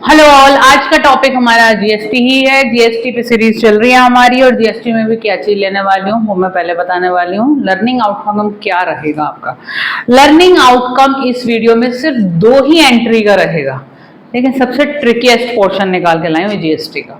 Hello all, आज का topic हमारा जीएसटी ही है। जीएसटी पे सीरीज चल रही है हमारी और जीएसटी में भी क्या चीज लेने वाली हूँ वो मैं पहले बताने वाली हूँ। लर्निंग आउटकम क्या रहेगा आपका। लर्निंग आउटकम इस वीडियो में सिर्फ 2 ही एंट्री का रहेगा, लेकिन सबसे ट्रिकीएस्ट पोर्शन निकाल के लाए हुए जीएसटी का।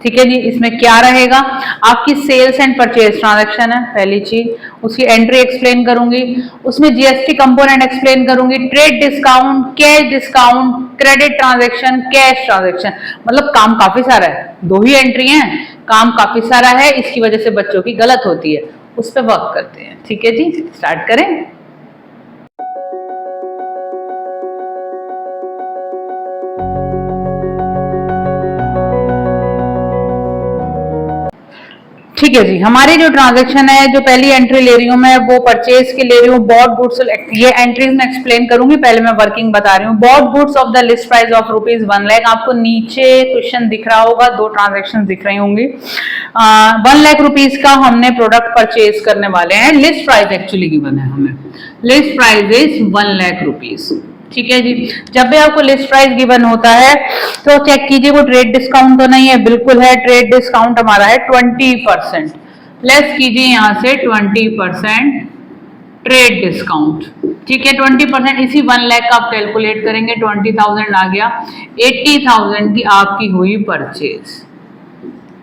ठीक है जी, इसमें क्या रहेगा, आपकी सेल्स एंड परचेज ट्रांजैक्शन है पहली चीज, उसकी एंट्री एक्सप्लेन करूंगी, उसमें जीएसटी कंपोनेंट एक्सप्लेन करूंगी, trade discount, cash discount, credit transaction, cash transaction. मतलब काम काफी सारा है, 2 ही एंट्री हैं, काम काफी सारा है, इसकी वजह से बच्चों की गलत होती है, उस पर वर्क करते हैं। ठीक है जी, स्टार्ट करें। ठीक है जी, हमारी जो ट्रांजैक्शन है, जो पहली एंट्री ले रही हूँ मैं वो परचेज की ले रही हूँ। बॉट गुड्स, ये एंट्रीज मैं एक्सप्लेन करूंगी, पहले मैं वर्किंग बता रही हूँ। Bought goods of the list price of ₹1 lakh. आपको नीचे क्वेश्चन दिख रहा होगा, 2 ट्रांजैक्शन दिख रही होंगी। 1 लाख रुपीज का हमने प्रोडक्ट परचेज करने वाले हैं। लिस्ट प्राइस एक्चुअली गिवन है हमें, list price is 1 lakh rupees. ठीक है जी, जब भी आपको लिस्ट प्राइस गिवन होता है तो चेक कीजिए वो ट्रेड डिस्काउंट तो नहीं है, बिल्कुल है। ट्रेड डिस्काउंट हमारा है 20%। लेस कीजिए यहां से 20% ट्रेड डिस्काउंट। ठीक है, 20% इसी 1 लाख का आप कैलकुलेट करेंगे, 20,000 आ गया, 80,000 की आपकी हुई परचेज।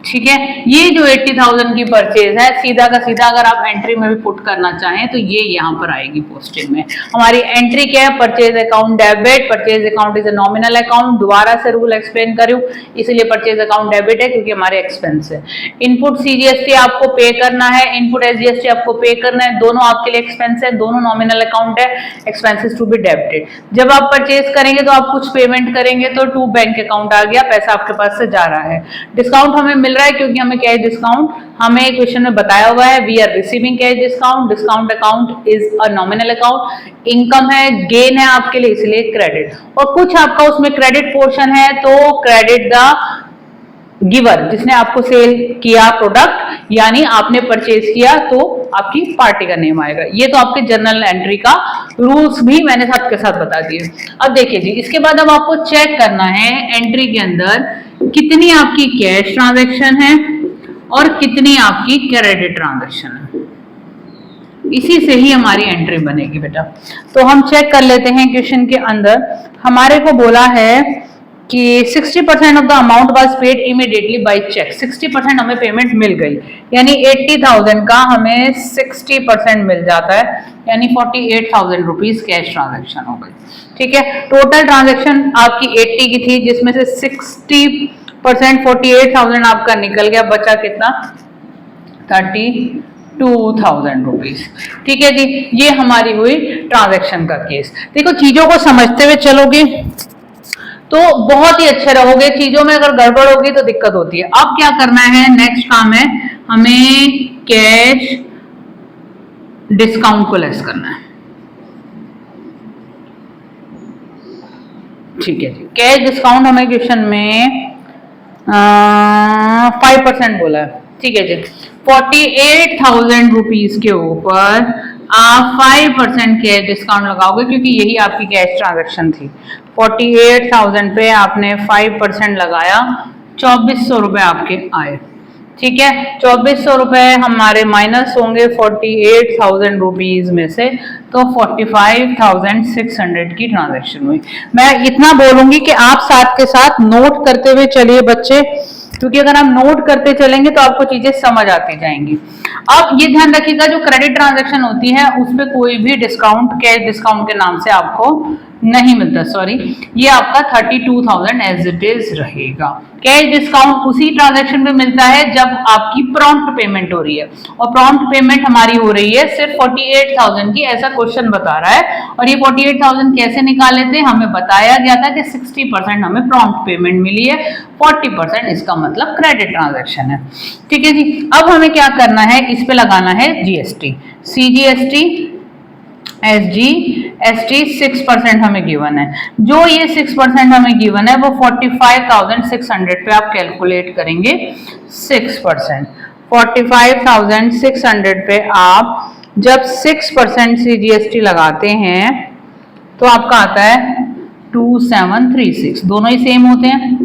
ठीक है, ये जो 80,000 की परचेज है, सीधा का सीधा अगर आप एंट्री में भी पुट करना चाहें तो ये यहाँ पर आएगी पोस्टिंग में। हमारी एंट्री क्या है, purchase account debit. Purchase account is a nominal account, दोबारा से रूल एक्सप्लेन करूँ, इसलिए परचेज अकाउंट डेबिट है क्योंकि हमारे एक्सपेंस है। इनपुट सीजीएसटी आपको पे करना है, इनपुट एसजीएसटी आपको पे करना है, दोनों आपके लिए एक्सपेंस है, दोनों नॉमिनल अकाउंट है, एक्सपेंसेस टू बी डेबिटेड। जब आप परचेज करेंगे तो आप कुछ पेमेंट करेंगे तो टू बैंक अकाउंट आ गया, पैसा आपके पास से जा रहा है। डिस्काउंट हमें मिल रहा है क्योंकि हमें कैश डिस्काउंट हमें क्वेश्चन में बताया हुआ है, we are receiving cash discount. Discount account is a nominal account. Income है, गेन है आपके लिए, इसलिए क्रेडिट। और कुछ आपका उसमें क्रेडिट पोर्शन है तो क्रेडिट द गिवर, जिसने आपको सेल किया प्रोडक्ट, यानी आपने परचेज किया तो आपकी पार्टी का नेम आएगा। ये तो आपके जर्नल एंट्री का रूल्स भी मैंने साथ के साथ बता दिए। अब देखिए जी, इसके बाद अब आपको चेक करना है एंट्री के अंदर कितनी आपकी कैश ट्रांजैक्शन है और कितनी आपकी क्रेडिट ट्रांजैक्शन है। इसी से ही हमारी एंट्री बनेगी बेटा। तो हम चेक कर लेते हैं क्वेश्चन के अंदर हमारे को बोला है कि 60% of the amount was paid immediately by cheque. 60% हमें पेमेंट मिल गई, यानी 80,000 का हमें 60% मिल जाता है, यानी 48,000 रुपीज कैश ट्रांजैक्शन हो गई। ठीक है, टोटल ट्रांजैक्शन आपकी 80 की थी, जिसमें से 60% 48,000 आपका निकल गया, बचा कितना, 32,000 रुपीज। ठीक है जी, ये हमारी हुई ट्रांजैक्शन का केस। देखो, चीजों को समझते हुए चलोगे तो बहुत ही अच्छे रहोगे, चीजों में अगर गड़बड़ होगी तो दिक्कत होती है। अब क्या करना है, नेक्स्ट काम है हमें कैश डिस्काउंट को लेस करना है। ठीक है जी, कैश डिस्काउंट हमें क्वेश्चन में 5% बोला है। ठीक है जी, 48,000 रुपीज के ऊपर आप 5% कैश डिस्काउंट लगाओगे क्योंकि यही आपकी कैश ट्रांजैक्शन थी। 48,000 पे आपने 5% लगाया, 2,400 रुपए आपके आए। ठीक है, 2,400 रुपए हमारे माइनस होंगे 48,000 रुपीज में से, तो 45,600 की ट्रांजैक्शन हुई। मैं इतना बोलूंगी कि आप साथ के साथ नोट करते हुए चलिए बच्चे, क्योंकि अगर आप नोट करते चलेंगे तो आपको चीजें समझ आती जाएंगी। अब ये ध्यान रखिएगा, जो क्रेडिट ट्रांजैक्शन होती है उस पर कोई भी डिस्काउंट कैश डिस्काउंट के नाम से आपको नहीं मिलता, सॉरी, ये आपका 32,000 एज इट इज रहेगा। कैश डिस्काउंट उसी ट्रांजैक्शन में मिलता है जब आपकी प्रॉम्प्ट पेमेंट हो रही है, और प्रॉम्प्ट पेमेंट हमारी हो रही है सिर्फ 48,000 की, ऐसा क्वेश्चन बता रहा है। और ये 48,000 कैसे निकाले थे, हमें बताया गया था कि 60% हमें प्रॉम्प्ट पेमेंट मिली है, 40% इसका मतलब क्रेडिट ट्रांजैक्शन है। ठीक है जी, अब हमें क्या करना है, इस पे लगाना है जीएसटी, सीजीएसटी, एसजीएसटी 6% हमें गिवन है। जो ये 6% हमें गिवन है वो 45,600 पे आप कैलकुलेट करेंगे 6%। 45,600 पे आप जब 6% सीजीएसटी लगाते हैं तो आपका आता है 2736, दोनों ही सेम होते हैं।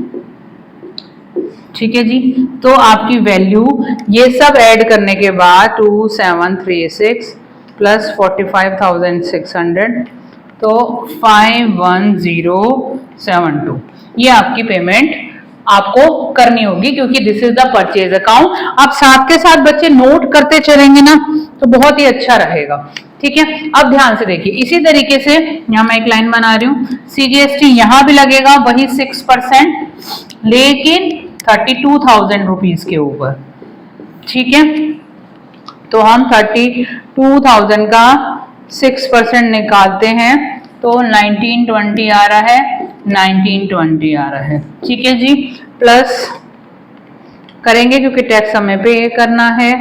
ठीक है जी, तो आपकी वैल्यू ये सब ऐड करने के बाद 2736 प्लस 45,600 तो 51072, ये आपकी पेमेंट आपको करनी होगी क्योंकि this is the purchase account. आप साथ के साथ बच्चे नोट करते चलेंगे ना तो बहुत ही अच्छा रहेगा। ठीक है, अब ध्यान से देखिए, इसी तरीके से यहाँ मैं एक लाइन बना रही हूँ, CGST यहाँ भी लगेगा वही 6%, लेकिन 32,000 रुपीज के ऊपर। ठीक है, तो हम 32,000 का 6% निकालते हैं तो 1920 आ रहा है, 1920 आ रहा है। ठीक है जी, प्लस करेंगे क्योंकि टैक्स हमें पे करना है,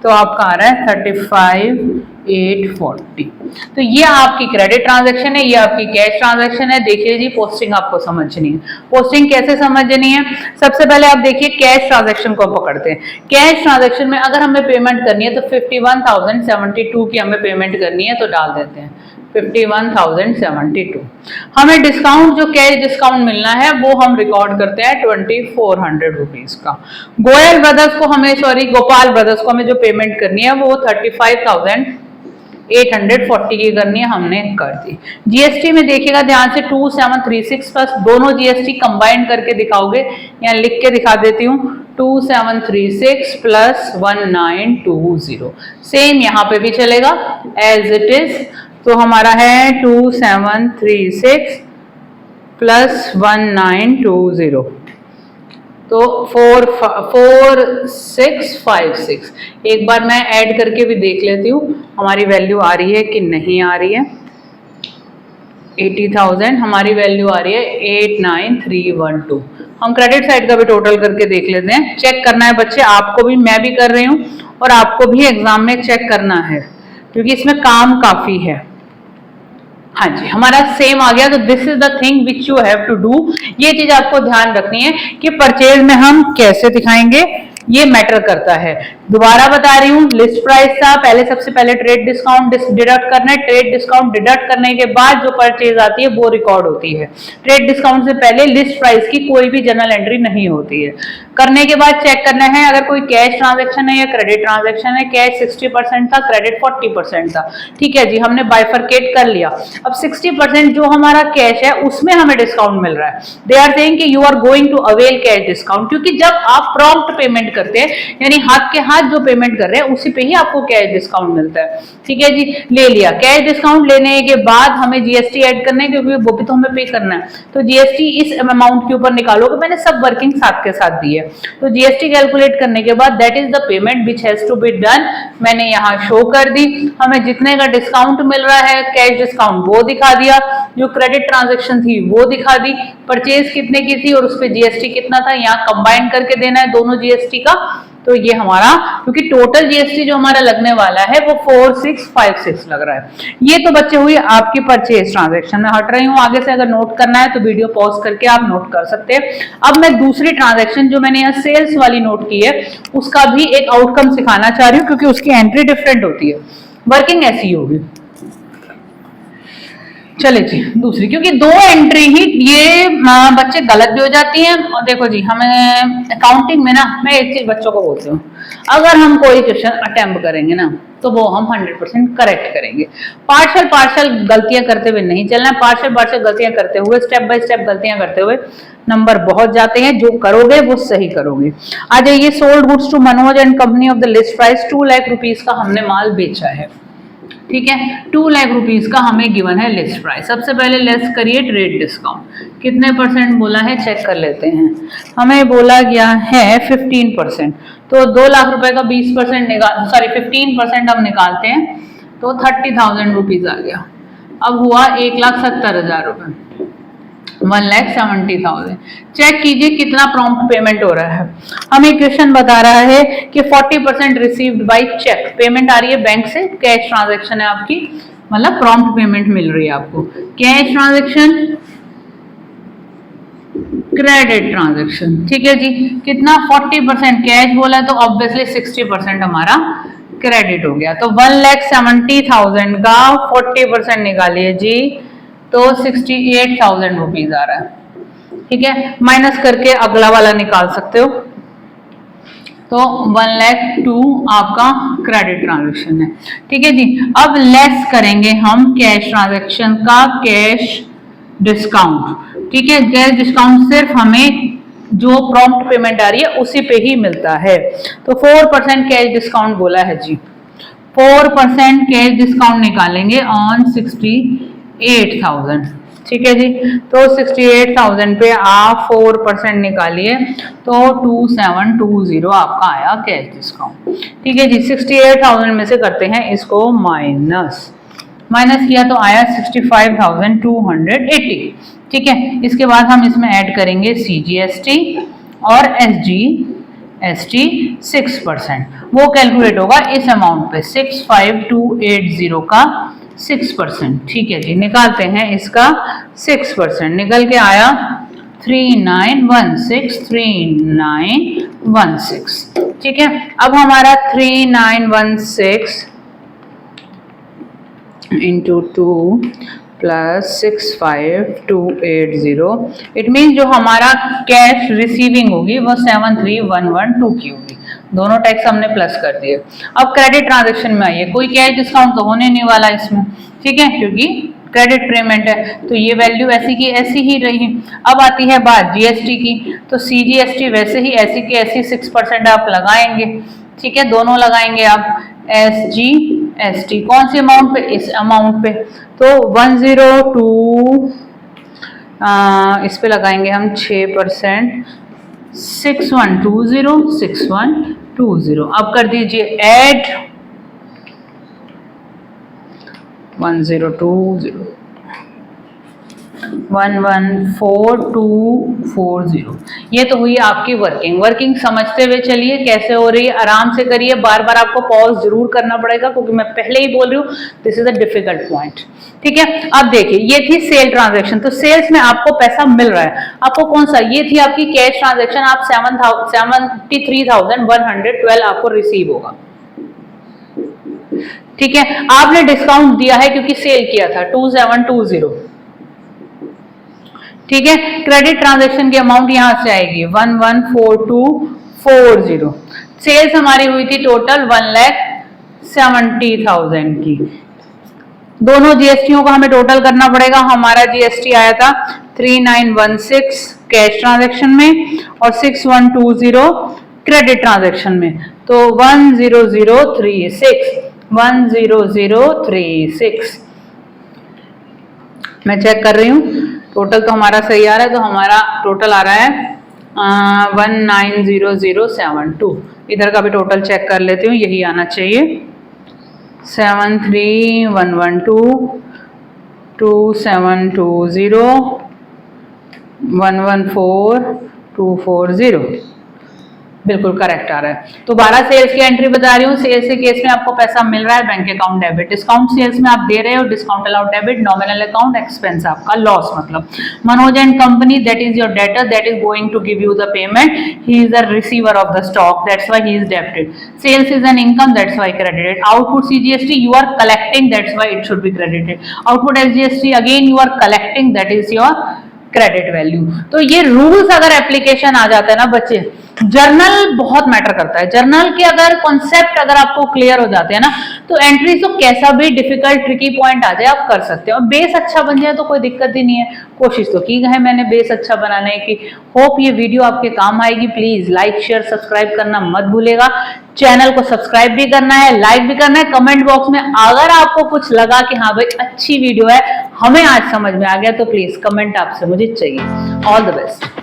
तो आपका आ रहा है 35,840। तो ये आपकी क्रेडिट ट्रांजैक्शन है, ये आपकी कैश ट्रांजैक्शन है। देखिए जी, पोस्टिंग आपको समझनी है। पोस्टिंग कैसे समझनी है, सबसे पहले आप देखिए कैश ट्रांजैक्शन को पकड़ते हैं। कैश ट्रांजैक्शन में अगर हमें पेमेंट करनी है तो 51,072 की हमें पेमेंट करनी है, तो डाल देते हैं 51,072। हमें डिस्काउंट जो कैश डिस्काउंट मिलना है वो हम रिकॉर्ड करते हैं 2,400 रुपीज का। गोयल ब्रदर्स को हमें, सॉरी गोपाल ब्रदर्स को हमें जो पेमेंट करनी है वो 35,840 की करनी है, हमने कर दी। जीएसटी में देखिएगा ध्यान से 2736 प्लस दोनों जीएसटी कंबाइन करके दिखाओगे, यहाँ लिख के दिखा देती हूँ 2736 प्लस 1920, सेम यहाँ पे भी चलेगा एज इट इज। तो हमारा है 2736 प्लस 1920, तो 4656। एक बार मैं ऐड करके भी देख लेती हूँ हमारी वैल्यू आ रही है कि नहीं आ रही है। 80,000 हमारी वैल्यू आ रही है 89,312। हम क्रेडिट साइड का भी टोटल करके देख लेते हैं। चेक करना है बच्चे, आपको भी, मैं भी कर रही हूँ और आपको भी एग्जाम में चेक करना है क्योंकि इसमें काम काफी है। हाँ जी, हमारा सेम आ गया। तो this is the thing which you have to do. ये चीज आपको ध्यान रखनी है कि परचेज में हम कैसे दिखाएंगे, ये मैटर करता है। दोबारा बता रही हूँ, लिस्ट प्राइस था, पहले सबसे पहले ट्रेड डिस्काउंट डिडक्ट करना है। ट्रेड डिस्काउंट डिडक्ट करने के बाद जो परचेज आती है वो रिकॉर्ड होती है। ट्रेड डिस्काउंट से पहले लिस्ट प्राइस की कोई भी जनरल एंट्री नहीं होती है। करने के बाद चेक करना है अगर कोई कैश ट्रांजैक्शन है या क्रेडिट ट्रांजैक्शन है। कैश 60% था, क्रेडिट 40% था। ठीक है जी, हमने बाइफरकेट कर लिया। अब 60% जो हमारा कैश है उसमें हमें डिस्काउंट मिल रहा है। दे आर सेइंग कि you are going to avail cash discount, क्योंकि जब आप प्रॉम्प्ट पेमेंट करते हैं यानी हाथ के हाथ जो पेमेंट कर रहे हैं उसी पे ही आपको कैश डिस्काउंट मिलता है। ठीक है जी, ले लिया। कैश डिस्काउंट लेने के बाद हमें जीएसटी ऐड करना है क्योंकि वो भी तो हमें पे करना है। तो जीएसटी इस अमाउंट के ऊपर निकालोगे, मैंने सब वर्किंग साथ के साथ दी है। तो जीएसटी कैलकुलेट करने के बाद that is the payment which has to be done, मैंने यहाँ शो कर दी। हमें जितने का डिस्काउंट मिल रहा है कैश डिस्काउंट वो दिखा दिया, जो क्रेडिट ट्रांजैक्शन थी वो दिखा दी, परचेज कितने की थी और उस पर जीएसटी कितना था यहाँ कंबाइन करके देना है दोनों जीएसटी का। तो ये हमारा, क्योंकि टोटल जीएसटी जो हमारा लगने वाला है वो 4656 लग रहा है। ये तो बच्चे हुई आपकी परचेज ट्रांजैक्शन। में हट रही हूँ, आगे से अगर नोट करना है तो वीडियो पॉज करके आप नोट कर सकते हैं। अब मैं दूसरी ट्रांजैक्शन जो मैंने यहाँ सेल्स वाली नोट की है उसका भी एक आउटकम सिखाना चाह रही हूँ क्योंकि उसकी एंट्री डिफरेंट होती है, वर्किंग ऐसी होगी। चले जी दूसरी, क्योंकि दो एंट्री ही ये बच्चे गलत भी हो जाती हैं। और देखो जी, हमें अकाउंटिंग में ना, मैं एक चीज बच्चों को बोलती हूँ, अगर हम कोई क्वेश्चन अटेम्प्ट करेंगे ना तो वो हम 100% करेक्ट करेंगे। पार्शल गलतियां करते हुए नहीं चलना है। पार्शल गलतियां करते हुए, स्टेप बाय स्टेप गलतियां करते हुए नंबर बहुत जाते हैं। जो करोगे वो सही करोगे। आ जाइए, sold goods to Manoj and company of the list price 2 lakh rupees का हमने माल बेचा है। ठीक है, 2 लाख रुपीज का हमें गिवन है लिस्ट प्राइस। सबसे पहले लेस करिए ट्रेड डिस्काउंट, कितने परसेंट बोला है चेक कर लेते हैं। हमें बोला गया है 15%, तो 2 लाख रुपए का 20% निकाल, सॉरी 15% हम निकालते हैं तो 30,000 रुपीज आ गया। अब हुआ 1,70,000 रुपए, 1,70,000। चेक कीजिए कितना प्रॉम्प्ट पेमेंट हो रहा है। हमें क्वेश्चन बता रहा है कि 40% रिसीव्ड बाय चेक, पेमेंट आ रही है बैंक से, कैश ट्रांजैक्शन है आपकी, मतलब प्रॉम्प्ट पेमेंट मिल रही है आपको। कैश ट्रांजैक्शन, क्रेडिट ट्रांजैक्शन, ठीक है जी, कितना 40% कैश बोला तो ऑब्वियसली 60% हमारा क्रेडिट हो गया। तो 1,70,000 का 40% निकालिए जी, तो 68,000 रुपीज आ रहा है। ठीक है, माइनस करके अगला वाला निकाल सकते हो। तो 1,02,000 आपका क्रेडिट ट्रांजेक्शन है। ठीक है जी, अब लेस करेंगे हम कैश ट्रांजेक्शन का कैश डिस्काउंट। ठीक है, कैश डिस्काउंट सिर्फ हमें जो प्रॉम्प्ट पेमेंट आ रही है उसी पे ही मिलता है। तो 4% कैश डिस्काउंट बोला है जी, 4% कैश डिस्काउंट निकालेंगे ऑन 68,000। ठीक है जी, तो 68,000 पे आप 4% निकालिए तो 2720 आपका आया कैश डिस्काउंट। ठीक है जी, 68,000 में से करते हैं इसको माइनस किया तो आया 65,280। ठीक है, इसके बाद हम इसमें ऐड करेंगे CGST और SGST 6%। वो कैलकुलेट होगा इस अमाउंट पे 65,280 का 6%। ठीक है जी, निकालते हैं इसका 6%, निकल के आया 3916। ठीक है, अब हमारा 3916 इंटू 2 प्लस 65,280, इट मीन जो हमारा कैश रिसीविंग होगी वो 73,112 की होगी। दोनों टैक्स हमने प्लस कर दिए। अब क्रेडिट ट्रांजेक्शन में आइए, कोई कैश डिस्काउंट तो होने नहीं वाला इसमें। ठीक है, क्योंकि क्रेडिट पेमेंट है तो ये वैल्यू ऐसी की ऐसी ही रही। अब आती है बात जीएसटी की, तो CGST वैसे ही ऐसी की ऐसी 6% आप लगाएंगे। ठीक है, दोनों लगाएंगे आप। SGST कौन सी अमाउंट पे? इस अमाउंट पे। तो 102 इस पे लगाएंगे हम 6%, 6120। अब कर दीजिए ऐड 1020 114,240। ये तो हुई आपकी वर्किंग समझते हुए चलिए कैसे हो रही है, आराम से करिए। बार बार आपको पॉज जरूर करना पड़ेगा क्योंकि मैं पहले ही बोल रही हूँ this is a difficult point. ठीक है, अब देखिए ये थी सेल ट्रांजैक्शन, तो सेल्स में आपको पैसा मिल रहा है। आपको कौन सा? ये थी आपकी कैश ट्रांजैक्शन, आप 73,112 आपको रिसीव होगा। ठीक है, आपने डिस्काउंट दिया है क्योंकि सेल किया था 2720। ठीक है, क्रेडिट ट्रांजैक्शन की अमाउंट यहां से आएगी 114240। सेल्स हमारी हुई थी टोटल 1,70,000 की। दोनों जीएसटीओ को हमें टोटल करना पड़ेगा। हमारा जीएसटी आया था 3916 कैश ट्रांजैक्शन में और 6120 क्रेडिट ट्रांजैक्शन में, तो 10036। मैं चेक कर रही हूँ, टोटल तो हमारा सही आ रहा है, तो हमारा टोटल आ रहा है 190072। इधर का भी टोटल चेक कर लेती हूँ, यही आना चाहिए 73,112 2720 114,240 बिल्कुल करेक्ट आ रहा है। तो 12 सेल्स की एंट्री बता रही हूँ। सेल्स के केस में आपको पैसा मिल रहा है bank account debit, discount sales में आप दे रहे हो discount allowed debit, nominal account expense आपका लॉस। मतलब Manoj and company that is your debtor that is going to give you the payment, he is the receiver of the stock that's why he is debited. Sales is an income that's why credited. Output CGST you are collecting that's why it should be credited. Output SGST again you are collecting that is your credit value. तो ये rules अगर application आ जाता है ना बच्चे, journal बहुत matter करता है। जर्नल के अगर कॉन्सेप्ट अगर आपको क्लियर हो जाते हैं ना, तो एंट्रीज तो कैसा भी डिफिकल्ट ट्रिकी पॉइंट आ जाए आप कर सकते हो। बेस अच्छा बन जाए तो कोई दिक्कत ही नहीं है। कोशिश तो की है मैंने बेस अच्छा बनाने की। होप ये वीडियो आपके काम आएगी। प्लीज लाइक शेयर सब्सक्राइब करना मत भूलेगा। चैनल को सब्सक्राइब भी करना है, लाइक भी करना है। कमेंट बॉक्स में अगर आपको कुछ लगा कि हाँ भाई अच्छी वीडियो है, हमें आज समझ में आ गया, तो प्लीज कमेंट आपसे मुझे चाहिए। All the best.